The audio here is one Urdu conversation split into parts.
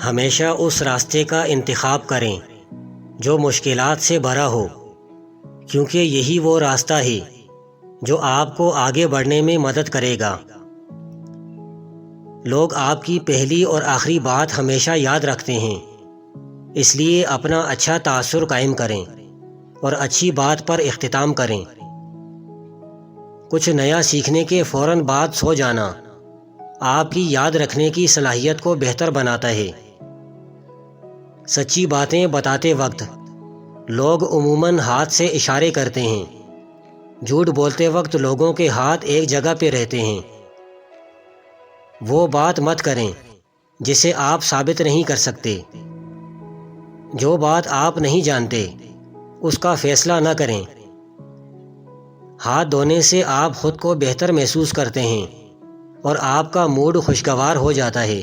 ہمیشہ اس راستے کا انتخاب کریں جو مشکلات سے بھرا ہو، کیونکہ یہی وہ راستہ ہے جو آپ کو آگے بڑھنے میں مدد کرے گا۔ لوگ آپ کی پہلی اور آخری بات ہمیشہ یاد رکھتے ہیں، اس لیے اپنا اچھا تاثر قائم کریں اور اچھی بات پر اختتام کریں۔ کچھ نیا سیکھنے کے فوراً بعد سو جانا آپ کی یاد رکھنے کی صلاحیت کو بہتر بناتا ہے۔ سچی باتیں بتاتے وقت لوگ عموماً ہاتھ سے اشارے کرتے ہیں۔ جھوٹ بولتے وقت لوگوں کے ہاتھ ایک جگہ پہ رہتے ہیں۔ وہ بات مت کریں جسے آپ ثابت نہیں کر سکتے۔ جو بات آپ نہیں جانتے اس کا فیصلہ نہ کریں۔ ہاتھ دھونے سے آپ خود کو بہتر محسوس کرتے ہیں اور آپ کا موڈ خوشگوار ہو جاتا ہے۔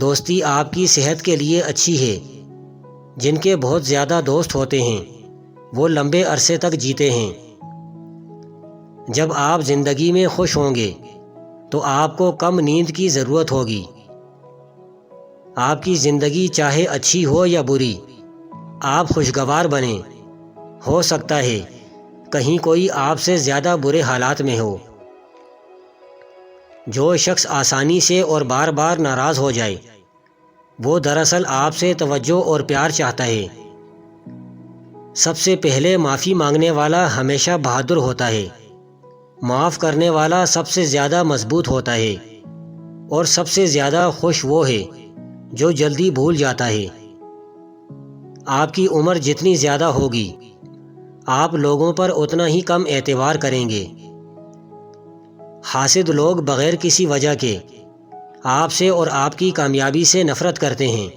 دوستی آپ کی صحت کے لیے اچھی ہے۔ جن کے بہت زیادہ دوست ہوتے ہیں وہ لمبے عرصے تک جیتے ہیں۔ جب آپ زندگی میں خوش ہوں گے تو آپ کو کم نیند کی ضرورت ہوگی۔ آپ کی زندگی چاہے اچھی ہو یا بری، آپ خوشگوار بنیں۔ ہو سکتا ہے کہیں کوئی آپ سے زیادہ برے حالات میں ہو۔ جو شخص آسانی سے اور بار بار ناراض ہو جائے وہ دراصل آپ سے توجہ اور پیار چاہتا ہے۔ سب سے پہلے معافی مانگنے والا ہمیشہ بہادر ہوتا ہے۔ معاف کرنے والا سب سے زیادہ مضبوط ہوتا ہے، اور سب سے زیادہ خوش وہ ہے جو جلدی بھول جاتا ہے۔ آپ کی عمر جتنی زیادہ ہوگی آپ لوگوں پر اتنا ہی کم اعتبار کریں گے۔ حاسد لوگ بغیر کسی وجہ کے آپ سے اور آپ کی کامیابی سے نفرت کرتے ہیں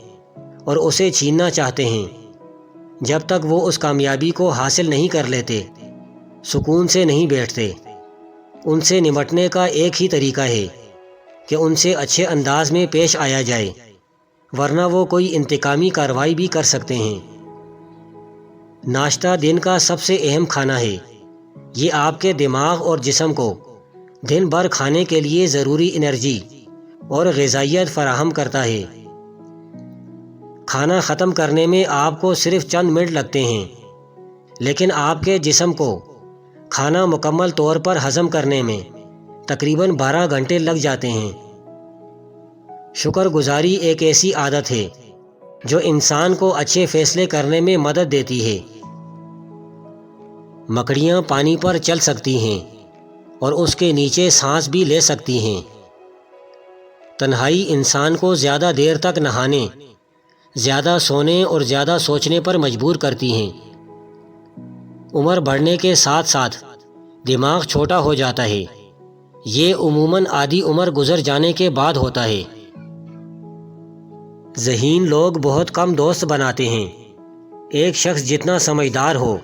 اور اسے چھیننا چاہتے ہیں۔ جب تک وہ اس کامیابی کو حاصل نہیں کر لیتے سکون سے نہیں بیٹھتے۔ ان سے نمٹنے کا ایک ہی طریقہ ہے کہ ان سے اچھے انداز میں پیش آیا جائے، ورنہ وہ کوئی انتقامی کارروائی بھی کر سکتے ہیں۔ ناشتہ دن کا سب سے اہم کھانا ہے۔ یہ آپ کے دماغ اور جسم کو دن بھر کھانے کے لیے ضروری انرجی اور غذائیت فراہم کرتا ہے۔ کھانا ختم کرنے میں آپ کو صرف چند منٹ لگتے ہیں، لیکن آپ کے جسم کو کھانا مکمل طور پر ہضم کرنے میں تقریباً 12 گھنٹے لگ جاتے ہیں۔ شکر گزاری ایک ایسی عادت ہے جو انسان کو اچھے فیصلے کرنے میں مدد دیتی ہے۔ مکڑیاں پانی پر چل سکتی ہیں اور اس کے نیچے سانس بھی لے سکتی ہیں۔ تنہائی انسان کو زیادہ دیر تک نہانے، زیادہ سونے اور زیادہ سوچنے پر مجبور کرتی ہیں۔ عمر بڑھنے کے ساتھ ساتھ دماغ چھوٹا ہو جاتا ہے۔ یہ عموماً آدھی عمر گزر جانے کے بعد ہوتا ہے۔ ذہین لوگ بہت کم دوست بناتے ہیں۔ ایک شخص جتنا سمجھدار ہو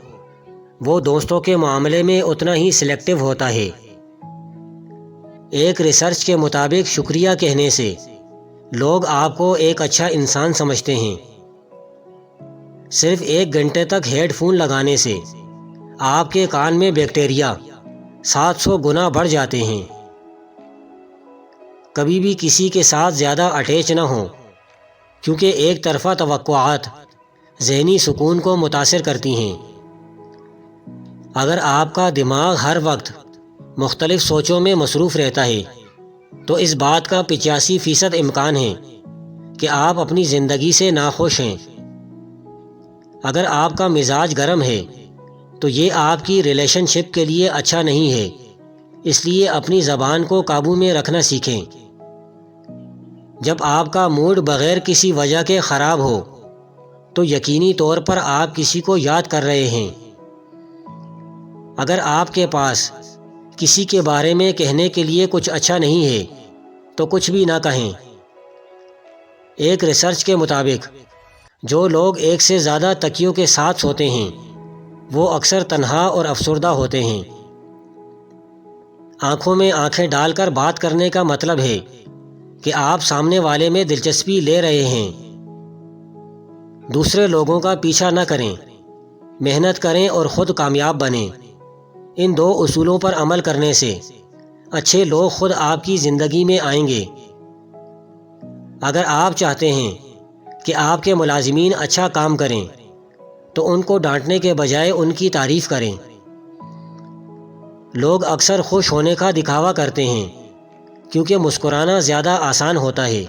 وہ دوستوں کے معاملے میں اتنا ہی سلیکٹو ہوتا ہے۔ ایک ریسرچ کے مطابق شکریہ کہنے سے لوگ آپ کو ایک اچھا انسان سمجھتے ہیں۔ صرف 1 گھنٹے تک ہیڈ فون لگانے سے آپ کے کان میں بیکٹیریا 700 گنا بڑھ جاتے ہیں۔ کبھی بھی کسی کے ساتھ زیادہ اٹیچ نہ ہوں، کیونکہ ایک طرفہ توقعات ذہنی سکون کو متاثر کرتی ہیں۔ اگر آپ کا دماغ ہر وقت مختلف سوچوں میں مصروف رہتا ہے تو اس بات کا 85% امکان ہے کہ آپ اپنی زندگی سے ناخوش ہیں۔ اگر آپ کا مزاج گرم ہے تو یہ آپ کی ریلیشن شپ کے لیے اچھا نہیں ہے، اس لیے اپنی زبان کو قابو میں رکھنا سیکھیں۔ جب آپ کا موڈ بغیر کسی وجہ کے خراب ہو تو یقینی طور پر آپ کسی کو یاد کر رہے ہیں۔ اگر آپ کے پاس کسی کے بارے میں کہنے کے لیے کچھ اچھا نہیں ہے تو کچھ بھی نہ کہیں۔ ایک ریسرچ کے مطابق جو لوگ ایک سے زیادہ تکیوں کے ساتھ سوتے ہیں وہ اکثر تنہا اور افسردہ ہوتے ہیں۔ آنکھوں میں آنکھیں ڈال کر بات کرنے کا مطلب ہے کہ آپ سامنے والے میں دلچسپی لے رہے ہیں۔ دوسرے لوگوں کا پیچھا نہ کریں، محنت کریں اور خود کامیاب بنیں۔ ان 2 اصولوں پر عمل کرنے سے اچھے لوگ خود آپ کی زندگی میں آئیں گے۔ اگر آپ چاہتے ہیں کہ آپ کے ملازمین اچھا کام کریں تو ان کو ڈانٹنے کے بجائے ان کی تعریف کریں۔ لوگ اکثر خوش ہونے کا دکھاوا کرتے ہیں کیونکہ مسکرانا زیادہ آسان ہوتا ہے،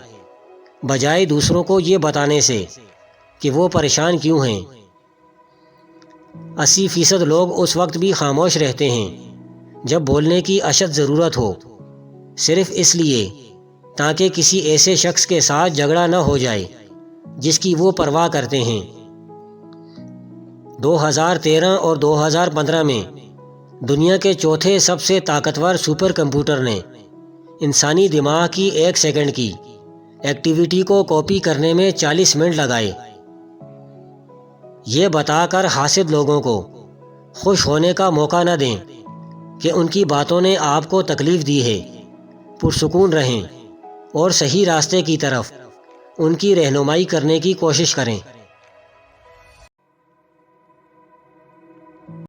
بجائے دوسروں کو یہ بتانے سے کہ وہ پریشان کیوں ہیں۔ 80% لوگ اس وقت بھی خاموش رہتے ہیں جب بولنے کی اشد ضرورت ہو، صرف اس لیے تاکہ کسی ایسے شخص کے ساتھ جھگڑا نہ ہو جائے جس کی وہ پرواہ کرتے ہیں۔ 2013 اور 2015 میں دنیا کے چوتھے سب سے طاقتور سپر کمپیوٹر نے انسانی دماغ کی 1 سیکنڈ کی ایکٹیویٹی کو کاپی کرنے میں 40 منٹ لگائے۔ یہ بتا کر حاسد لوگوں کو خوش ہونے کا موقع نہ دیں کہ ان کی باتوں نے آپ کو تکلیف دی ہے۔ پرسکون رہیں اور صحیح راستے کی طرف ان کی رہنمائی کرنے کی کوشش کریں۔